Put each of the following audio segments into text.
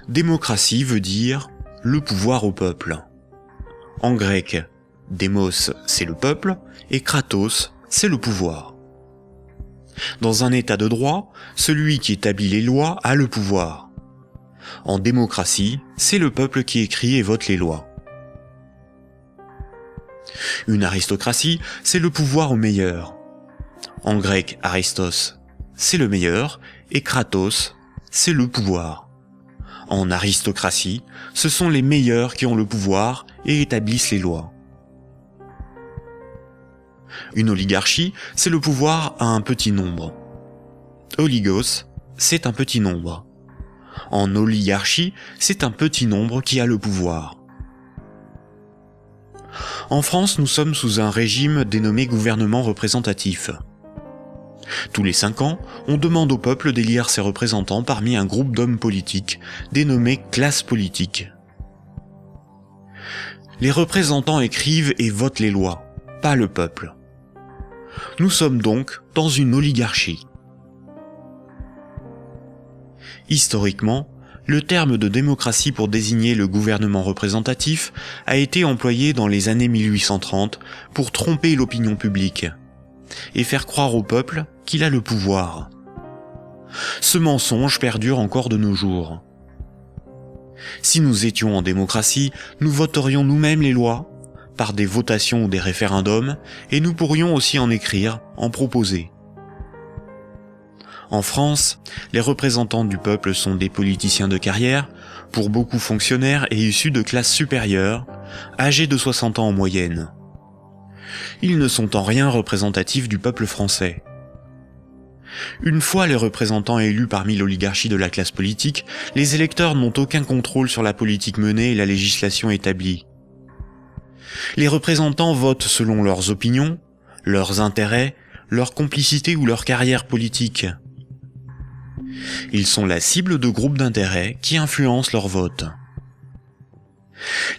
Démocratie veut dire le pouvoir au peuple. En grec, démos c'est le peuple et kratos c'est le pouvoir. Dans un état de droit, celui qui établit les lois a le pouvoir. En démocratie, c'est le peuple qui écrit et vote les lois. Une aristocratie, c'est le pouvoir au meilleur. En grec, aristos, c'est le meilleur, et kratos, c'est le pouvoir. En aristocratie, ce sont les meilleurs qui ont le pouvoir et établissent les lois. Une oligarchie, c'est le pouvoir à un petit nombre. Oligos, c'est un petit nombre. En oligarchie, c'est un petit nombre qui a le pouvoir. En France, nous sommes sous un régime dénommé gouvernement représentatif. Tous les 5 ans, on demande au peuple d'élire ses représentants parmi un groupe d'hommes politiques, dénommé classe politique. Les représentants écrivent et votent les lois, pas le peuple. Nous sommes donc dans une oligarchie. Historiquement, le terme de démocratie pour désigner le gouvernement représentatif a été employé dans les années 1830 pour tromper l'opinion publique et faire croire au peuple qu'il a le pouvoir. Ce mensonge perdure encore de nos jours. Si nous étions en démocratie, nous voterions nous-mêmes les lois, par des votations ou des référendums, et nous pourrions aussi en écrire, en proposer. En France, les représentants du peuple sont des politiciens de carrière, pour beaucoup fonctionnaires et issus de classes supérieures, âgés de 60 ans en moyenne. Ils ne sont en rien représentatifs du peuple français. Une fois les représentants élus parmi l'oligarchie de la classe politique, les électeurs n'ont aucun contrôle sur la politique menée et la législation établie. Les représentants votent selon leurs opinions, leurs intérêts, leur complicité ou leur carrière politique. Ils sont la cible de groupes d'intérêts qui influencent leur vote.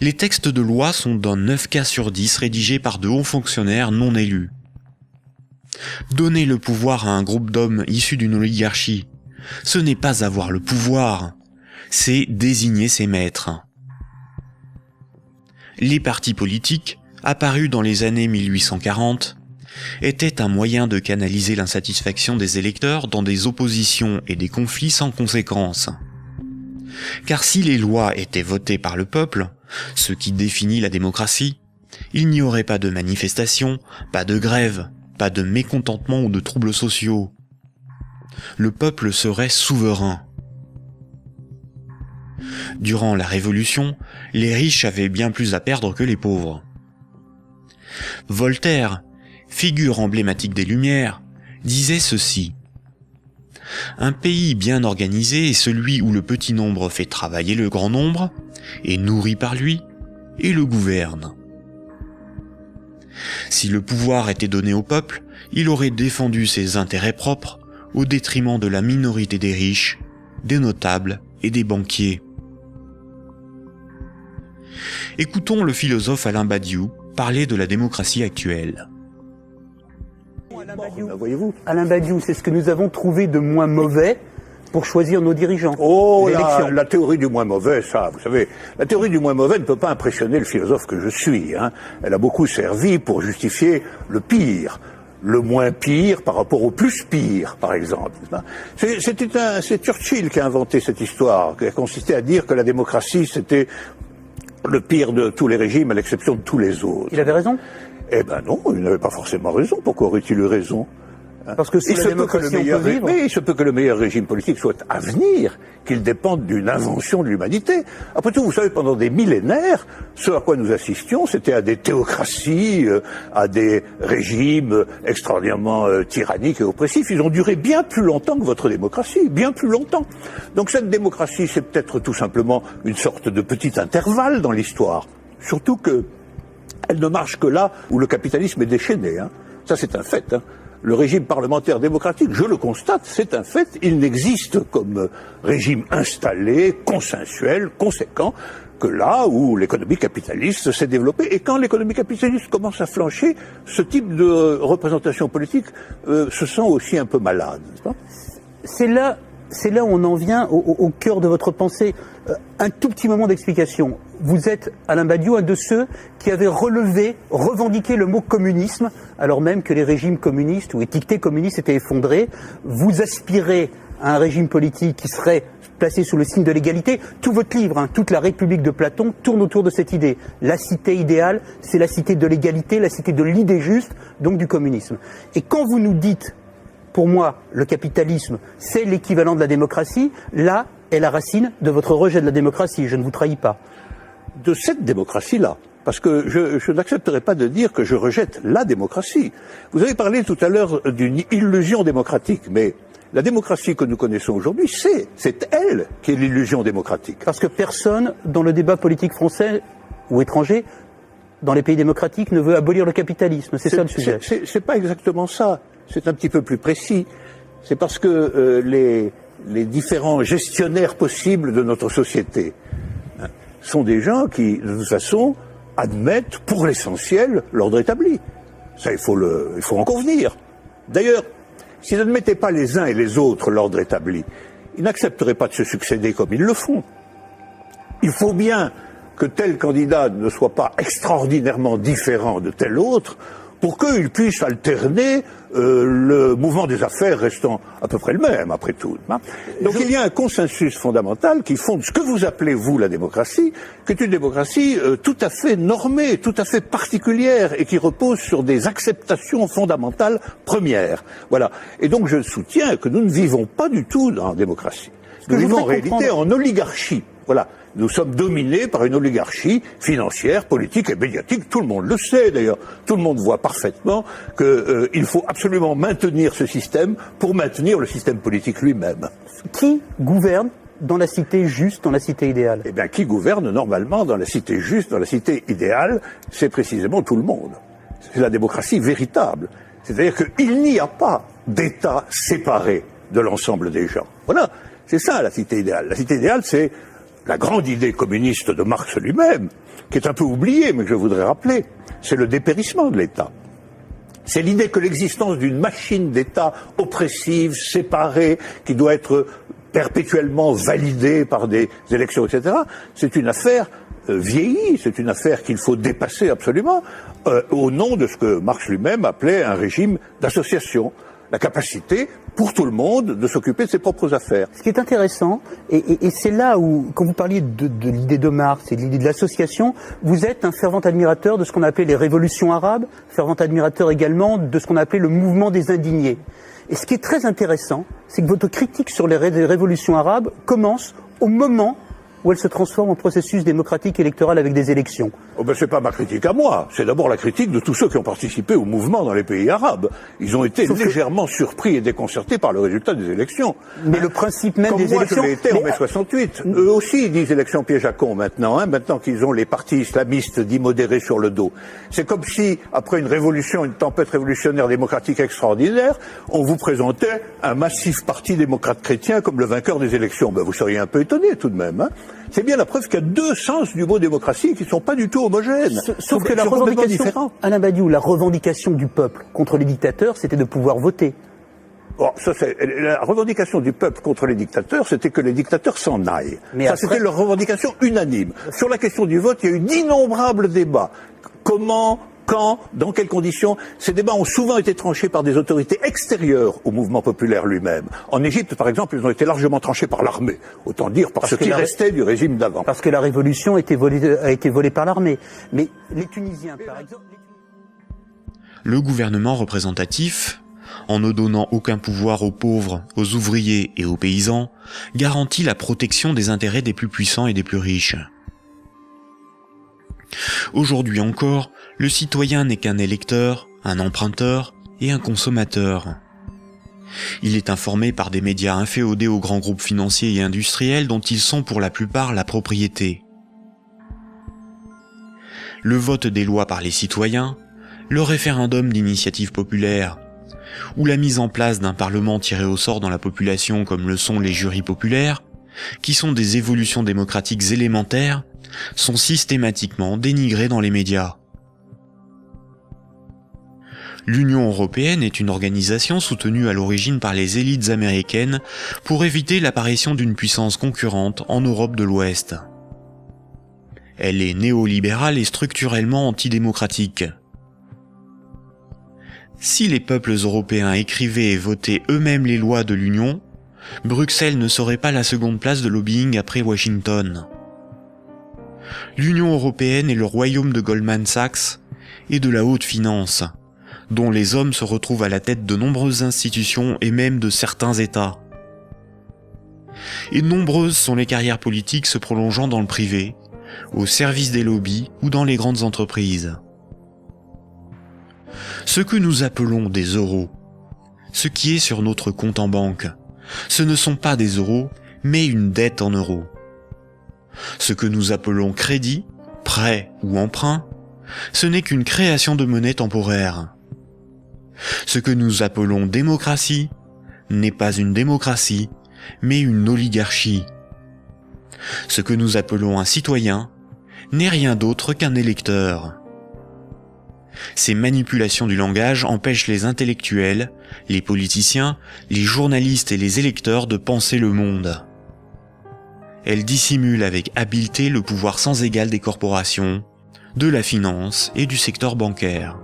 Les textes de loi sont dans 9 cas sur 10 rédigés par de hauts fonctionnaires non élus. Donner le pouvoir à un groupe d'hommes issus d'une oligarchie, ce n'est pas avoir le pouvoir, c'est désigner ses maîtres. Les partis politiques, apparus dans les années 1840, étaient un moyen de canaliser l'insatisfaction des électeurs dans des oppositions et des conflits sans conséquences. Car si les lois étaient votées par le peuple, ce qui définit la démocratie, il n'y aurait pas de manifestations, pas de grèves, pas de mécontentement ou de troubles sociaux. Le peuple serait souverain. Durant la Révolution, les riches avaient bien plus à perdre que les pauvres. Voltaire, figure emblématique des Lumières, disait ceci. Un pays bien organisé est celui où le petit nombre fait travailler le grand nombre, est nourri par lui, et le gouverne. Si le pouvoir était donné au peuple, il aurait défendu ses intérêts propres au détriment de la minorité des riches, des notables et des banquiers. Écoutons le philosophe Alain Badiou parler de la démocratie actuelle. Voyez-vous, Alain Badiou, c'est ce que nous avons trouvé de moins mauvais pour choisir nos dirigeants. Oh, la théorie du moins mauvais, ça, vous savez, la théorie du moins mauvais ne peut pas impressionner le philosophe que je suis. Elle a beaucoup servi pour justifier le pire. Le moins pire par rapport au plus pire, par exemple. C'est Churchill qui a inventé cette histoire, qui a consisté à dire que la démocratie, c'était le pire de tous les régimes, à l'exception de tous les autres. Il avait raison ? Eh ben non, il n'avait pas forcément raison. Pourquoi aurait-il eu raison ? Parce que sous la démocratie, on peut vivre. Mais il se peut que le meilleur régime politique soit à venir, qu'il dépende d'une invention de l'humanité. Après tout, vous savez, pendant des millénaires, ce à quoi nous assistions, c'était à des théocraties, à des régimes extraordinairement tyranniques et oppressifs. Ils ont duré bien plus longtemps que votre démocratie, bien plus longtemps. Donc cette démocratie, c'est peut-être tout simplement une sorte de petit intervalle dans l'histoire. Surtout que elle ne marche que là où le capitalisme est déchaîné. Ça, c'est un fait. Le régime parlementaire démocratique, je le constate, c'est un fait, il n'existe comme régime installé, consensuel, conséquent, que là où l'économie capitaliste s'est développée. Et quand l'économie capitaliste commence à flancher, ce type de représentation politique se sent aussi un peu malade, n'est-ce pas ? C'est là c'est là où on en vient au cœur de votre pensée. Un tout petit moment d'explication. Vous êtes, Alain Badiou, un de ceux qui avaient revendiqué le mot communisme, alors même que les régimes communistes ou étiquetés communistes étaient effondrés. Vous aspirez à un régime politique qui serait placé sous le signe de l'égalité. Tout votre livre, toute la République de Platon, tourne autour de cette idée. La cité idéale, c'est la cité de l'égalité, la cité de l'idée juste, donc du communisme. Et quand vous nous dites, pour moi, le capitalisme, c'est l'équivalent de la démocratie, là est la racine de votre rejet de la démocratie, je ne vous trahis pas. De cette démocratie-là. Parce que je n'accepterai pas de dire que je rejette la démocratie. Vous avez parlé tout à l'heure d'une illusion démocratique, mais la démocratie que nous connaissons aujourd'hui, c'est elle qui est l'illusion démocratique. Parce que personne, dans le débat politique français ou étranger, dans les pays démocratiques, ne veut abolir le capitalisme. C'est ça le sujet. C'est pas exactement ça. C'est un petit peu plus précis. C'est parce que les différents gestionnaires possibles de notre société sont des gens qui, de toute façon, admettent pour l'essentiel l'ordre établi. Ça, il faut en convenir. D'ailleurs, s'ils n'admettaient pas les uns et les autres l'ordre établi, ils n'accepteraient pas de se succéder comme ils le font. Il faut bien que tel candidat ne soit pas extraordinairement différent de tel autre pour qu'ils puissent alterner le mouvement des affaires restant à peu près le même, après tout. Donc il y a un consensus fondamental qui fonde ce que vous appelez, vous, la démocratie, qui est une démocratie tout à fait normée, tout à fait particulière, et qui repose sur des acceptations fondamentales premières. Voilà. Et donc je soutiens que nous ne vivons pas du tout en démocratie. Nous vivons en réalité en oligarchie. Voilà. Nous sommes dominés par une oligarchie financière, politique et médiatique. Tout le monde le sait d'ailleurs. Tout le monde voit parfaitement qu'il faut absolument maintenir ce système pour maintenir le système politique lui-même. Qui gouverne dans la cité juste, dans la cité idéale? Eh bien, qui gouverne normalement dans la cité juste, dans la cité idéale, c'est précisément tout le monde. C'est la démocratie véritable. C'est-à-dire qu'il n'y a pas d'État séparé de l'ensemble des gens. Voilà. C'est ça la cité idéale. La cité idéale, c'est la grande idée communiste de Marx lui-même, qui est un peu oubliée, mais que je voudrais rappeler, c'est le dépérissement de l'État. C'est l'idée que l'existence d'une machine d'État oppressive, séparée, qui doit être perpétuellement validée par des élections, etc., c'est une affaire vieillie, c'est une affaire qu'il faut dépasser absolument, au nom de ce que Marx lui-même appelait un régime d'association. La capacité, pour tout le monde, de s'occuper de ses propres affaires. Ce qui est intéressant, et c'est là où, quand vous parliez de l'idée de Marx et de l'idée de l'association, vous êtes un fervent admirateur de ce qu'on a appelé les révolutions arabes, fervent admirateur également de ce qu'on a appelé le mouvement des indignés. Et ce qui est très intéressant, c'est que votre critique sur les révolutions arabes commence au moment où elle se transforme en processus démocratique électoral avec des élections. Oh ben c'est pas ma critique à moi, c'est d'abord la critique de tous ceux qui ont participé au mouvement dans les pays arabes. Ils ont été légèrement surpris et déconcertés par le résultat des élections. Mais le principe même des élections... Comme moi je l'ai été en mai 68. Eux aussi ils disent élections piège à con maintenant, maintenant qu'ils ont les partis islamistes dits modérés sur le dos. C'est comme si, après une révolution, une tempête révolutionnaire démocratique extraordinaire, on vous présentait un massif parti démocrate chrétien comme le vainqueur des élections. Ben vous seriez un peu étonné tout de même. C'est bien la preuve qu'il y a deux sens du mot démocratie qui ne sont pas du tout homogènes. Sauf que la revendication, Alain Badiou, la revendication du peuple contre les dictateurs, c'était de pouvoir voter. Bon, la revendication du peuple contre les dictateurs, c'était que les dictateurs s'en aillent. Mais ça, c'était leur revendication unanime. Sur la question du vote, il y a eu d'innombrables débats. Comment, quand, dans quelles conditions? Ces débats ont souvent été tranchés par des autorités extérieures au mouvement populaire lui-même. En Égypte, par exemple, ils ont été largement tranchés par l'armée. Autant dire par ce qui restait du régime d'avant. Parce que la révolution a été volée par l'armée. Mais les Tunisiens, par exemple... Le gouvernement représentatif, en ne donnant aucun pouvoir aux pauvres, aux ouvriers et aux paysans, garantit la protection des intérêts des plus puissants et des plus riches. Aujourd'hui encore, le citoyen n'est qu'un électeur, un emprunteur et un consommateur. Il est informé par des médias inféodés aux grands groupes financiers et industriels dont ils sont pour la plupart la propriété. Le vote des lois par les citoyens, le référendum d'initiative populaire, ou la mise en place d'un parlement tiré au sort dans la population comme le sont les jurys populaires, qui sont des évolutions démocratiques élémentaires, sont systématiquement dénigrés dans les médias. L'Union européenne est une organisation soutenue à l'origine par les élites américaines pour éviter l'apparition d'une puissance concurrente en Europe de l'Ouest. Elle est néolibérale et structurellement antidémocratique. Si les peuples européens écrivaient et votaient eux-mêmes les lois de l'Union, Bruxelles ne serait pas la seconde place de lobbying après Washington. L'Union européenne est le royaume de Goldman Sachs et de la haute finance, dont les hommes se retrouvent à la tête de nombreuses institutions et même de certains États. Et nombreuses sont les carrières politiques se prolongeant dans le privé, au service des lobbies ou dans les grandes entreprises. Ce que nous appelons des euros, ce qui est sur notre compte en banque, ce ne sont pas des euros, mais une dette en euros. Ce que nous appelons crédit, prêt ou emprunt, ce n'est qu'une création de monnaie temporaire. Ce que nous appelons démocratie n'est pas une démocratie, mais une oligarchie. Ce que nous appelons un citoyen n'est rien d'autre qu'un électeur. Ces manipulations du langage empêchent les intellectuels, les politiciens, les journalistes et les électeurs de penser le monde. Elles dissimulent avec habileté le pouvoir sans égal des corporations, de la finance et du secteur bancaire.